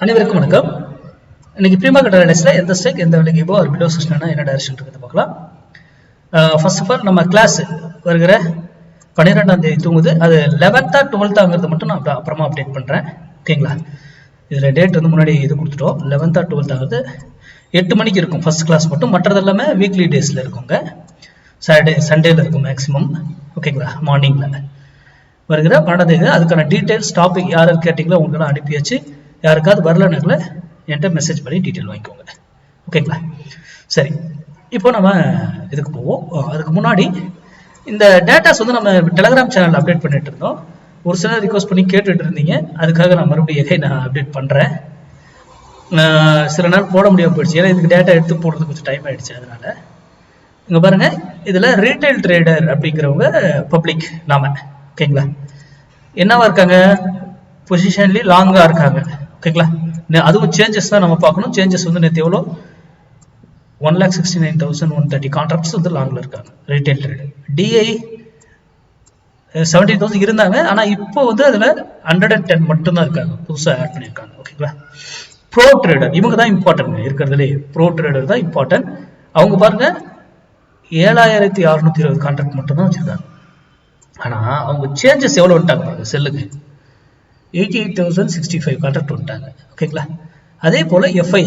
அனைவருக்கும் வணக்கம். இன்னைக்கு ப்ரீ மார்க்கெட் அனாலிசிஸ்ல எந்த ஸ்டாக் எந்த விலைக்கு இப்போ ஒரு பிலோ செஷனா என்ன டைரக்ஷன் இருக்குது பார்க்கலாம். ஃபர்ஸ்ட் ஆஃப் ஆல் நம்ம கிளாஸ் வருகிற 12ஆம் தேதி தூங்குது. அது 11th 12th மட்டும் நான் அப்புறமா அப்டேட் பண்றேன். ஓகேங்களா? இதுல டேட் வந்து முன்னாடி இது கொடுத்துட்டோம். 11th 12th 8 மணிக்கு இருக்கும் ஃபர்ஸ்ட் கிளாஸ் மட்டும். மற்றது எல்லாமே வீக்லி டேஸ்ல இருக்குங்க. சாட்டர்டே சண்டேல இருக்கும் மேக்ஸிமம். ஓகேங்களா? மார்னிங்ல வருகிற 12ஆம் தேதி அதுக்கான டீடைல்ஸ் டாபிக் யார் கேட்டீங்களோ உங்களுக்கு அனுப்பியாச்சு. யாருக்காவது வரலனால என்கிட்ட மெசேஜ் பண்ணி டீட்டெயில் வாங்கிக்கோங்க. ஓகேங்களா? சரி, இப்போ நம்ம இதுக்கு போவோம். அதுக்கு முன்னாடி இந்த டேட்டாஸ் வந்து நம்ம டெலகிராம் சேனல் அப்டேட் பண்ணிட்டு இருந்தோம். ஒரு சிலர் ரிக்வஸ்ட் பண்ணி கேட்டுட்டு இருந்தீங்க. அதுக்காக நான் மறுபடியும் நான் அப்டேட் பண்றேன். சில நாள் போட முடியாம போயிடுச்சு, ஏன்னா இதுக்கு டேட்டா எடுத்து போடுறது கொஞ்சம் டைம் ஆயிடுச்சு. அதனால இங்க பாருங்க, இதுல ரீட்டைல் ட்ரேடர் அப்படிங்கிறவங்க பப்ளிக் நாம. ஓகேங்களா? என்னவா இருக்காங்க? பொசிஷன்லி லாங்கா இருக்காங்க. ஓகேங்களா? அதுவும் சேஞ்சஸ் தான் நம்ம பார்க்கணும். சேஞ்சஸ் வந்து நேற்று எவ்வளோ 1,69,130 கான்ட்ராக்ட்ஸ் வந்து லாங்ல இருக்காங்க ரீட்டைல் ட்ரேடர். டிஐ 70,000 இருந்தாங்க, ஆனா இப்போ வந்து அதுல 110 மட்டும் தான் இருக்காங்க, புதுசாக ஆட் பண்ணியிருக்காங்க. ஓகேங்களா? ப்ரோ ட்ரேடர் இவங்க தான் இம்பார்ட்டன்ட் இருக்கிறதுலே. ப்ரோ ட்ரேடர் தான் இம்பார்ட்டன்ட். அவங்க பாருங்க 7,620 கான்ட்ராக்ட் மட்டும் தான் வச்சிருக்காங்க. ஆனா அவங்க சேஞ்சஸ் எவ்வளவு வந்துட்டாங்க பாருங்க. செல்லுக்கு 88,065 கான்ட்ராக்ட் வந்துட்டாங்க. ஓகேங்களா? அதே போல எஃப்ஐ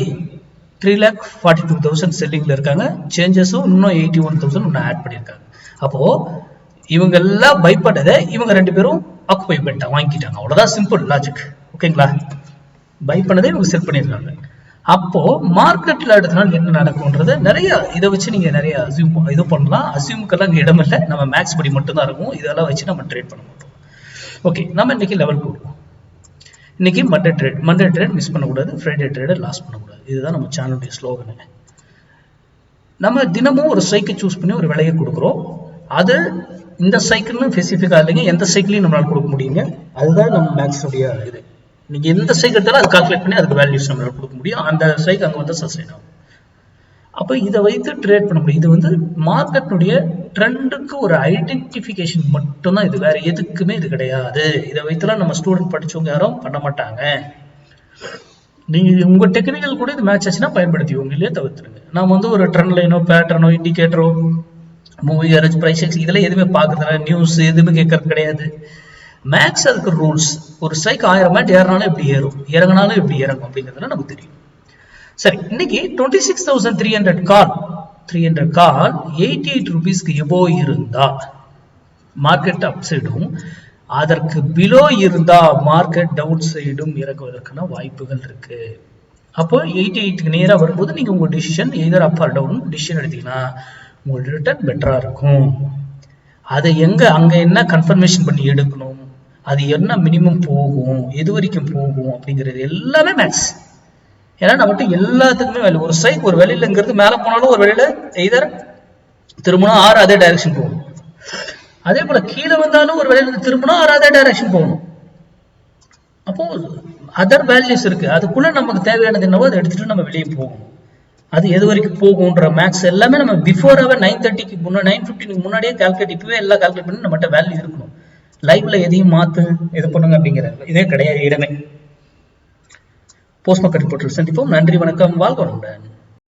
3,42,000 செல்லிங்ல இருக்காங்க. சேஞ்சஸும் இன்னும் 81,000 இன்னும் ஆட் பண்ணியிருக்காங்க. அப்போ இவங்க எல்லாம் பை பண்ணதை இவங்க ரெண்டு பேரும் ஆக்குபை பண்ணிட்டாங்க, வாங்கிட்டாங்க. அவ்வளவுதான், சிம்பிள் லாஜிக். ஓகேங்களா? பை பண்ணதை இவங்க செல் பண்ணியிருக்காங்க. அப்போ மார்க்கெட்ல அடுத்த நாள் என்ன நடக்கும்ன்றது நிறைய இதை வச்சு நீங்க நிறைய அசியூம் இது பண்ணலாம். அசியூமுக்கெல்லாம் இங்க இடம் இல்லை. நம்ம மேக்ஸ் படி மட்டும் தான் இருக்கும். இதெல்லாம் வச்சு நம்ம ட்ரேட் பண்ண மாட்டோம். ஓகே, நம்ம இன்னைக்கு லெவலுக்கு வருவோம். இன்னைக்கு மண்டே ட்ரேட் மிஸ் பண்ணக்கூடாது, ஃப்ரைடே ட்ரேடை லாஸ் பண்ணக்கூடாது. இதுதான் நம்ம சேனலுடைய ஸ்லோகனு. நம்ம தினமும் ஒரு சைக்கிள் சூஸ் பண்ணி ஒரு விலையை கொடுக்குறோம். அது இந்த சைக்கிள்னு ஸ்பெசிஃபிக்காக இல்லைங்க, எந்த சைக்கிளையும் நம்மளால கொடுக்க முடியுங்க. அதுதான் நம்ம மேக்ஸுடைய இது. நீங்க எந்த சைக்கிள் எடுத்தாலும் அது கால்குலேட் பண்ணி அதுக்கு வேல்யூஸ் நம்மளால கொடுக்க முடியும். அந்த சைக்கிள் அங்கே வந்து சஸ்டைன் ஆகும். அப்போ இதை வைத்து ட்ரேட் பண்ண முடியும். இது வந்து மார்க்கெட்டுடைய ட்ரெண்டுக்கு ஒரு ஐடென்டிஃபிகேஷன் மட்டும்தான் இது, வேற எதுக்குமே இது கிடையாது. இதை வைத்துலாம் நம்ம ஸ்டூடெண்ட் படிச்சவங்க யாரும் பண்ண மாட்டாங்க. நீங்க உங்க டெக்னிக்கல் கூட இது மேட்ச் ஆச்சுன்னா பயன்படுத்திக்கோங்க, இல்லையே தவிர்த்துருங்க. நம்ம வந்து ஒரு ட்ரெண்ட் லைனோ பேட்டர்னோ இண்டிகேட்டரோ மூவி அரேஞ்ச் பிரைஸ் இதெல்லாம் எதுவுமே பார்க்கறதுல நியூஸ் எதுவுமே கேட்கறது கிடையாது. மேக்ஸ் அதுக்கு ரூல்ஸ். ஒரு ஸ்ட்ரைக் 1000 பாயிண்ட் ஏறினாலும் எப்படி ஏறும், இறங்கினாலும் எப்படி இறங்கும் அப்படிங்கிறதுல நமக்கு தெரியும். சரி, இன்னைக்கு 26,300 கால் 88 ரூபீஸ்க்கு எபோ இருந்தா மார்க்கெட் அப் சைடும், அதற்கு பிலோ இருந்தா மார்க்கெட் டவுன் சைடும் இறங்குவதற்கான வாய்ப்புகள் இருக்கு. அப்போ 88க்கு நேரா வரும்போது நீங்க உங்க decision either up are down decision எடுத்தீங்கன்னா உங்களோட ரிட்டர்ன் பெட்டரா இருக்கும். அதை அங்க என்ன கன்ஃபர்மேஷன் பண்ணி எடுக்கணும், அது என்ன மினிமம் போகும், எது வரைக்கும் போகும் அப்படிங்கிறது எல்லாமே மேக்ஸ். ஏன்னா நம்மகிட்ட எல்லாத்துக்குமே வேல்யூ. ஒரு ஸ்ட்ரைக் ஒரு வெளியிலங்கிறது மேல போனாலும் ஒரு வெளியில எய்தர் திரும்பினா ஆறு அதே டைரக்ஷன் போகணும். அதே போல கீழே வந்தாலும் ஒரு வெளியில திரும்பினா ஆறு அதே டைரக்ஷன் போகணும். அப்போ அதர் வேல்யூஸ் இருக்கு. அதுக்குள்ள நமக்கு தேவையானது என்னவோ அதை எடுத்துட்டு நம்ம வெளியே போகணும். அது எது வரைக்கும் போகும்ன்ற மேக்ஸ் எல்லாமே நம்ம பிஃபோராகவே 9:30க்கு முன்னாடி 9:15க்கு முன்னாடியே கால்குலேட், இப்பவே எல்லாம் கால்குலேட் பண்ணி நம்மகிட்ட வேல்யூ இருக்கணும். லைவ்ல எதையும் மாத்து இது பண்ணுங்க அப்படிங்கிறது இதே கிடையாது இடமே. போஸ்ட் மார்க்கெட் ரிப்போர்ட்டில் சந்திப்போம். நன்றி, வணக்கம், வாழ்க வளமுடன்.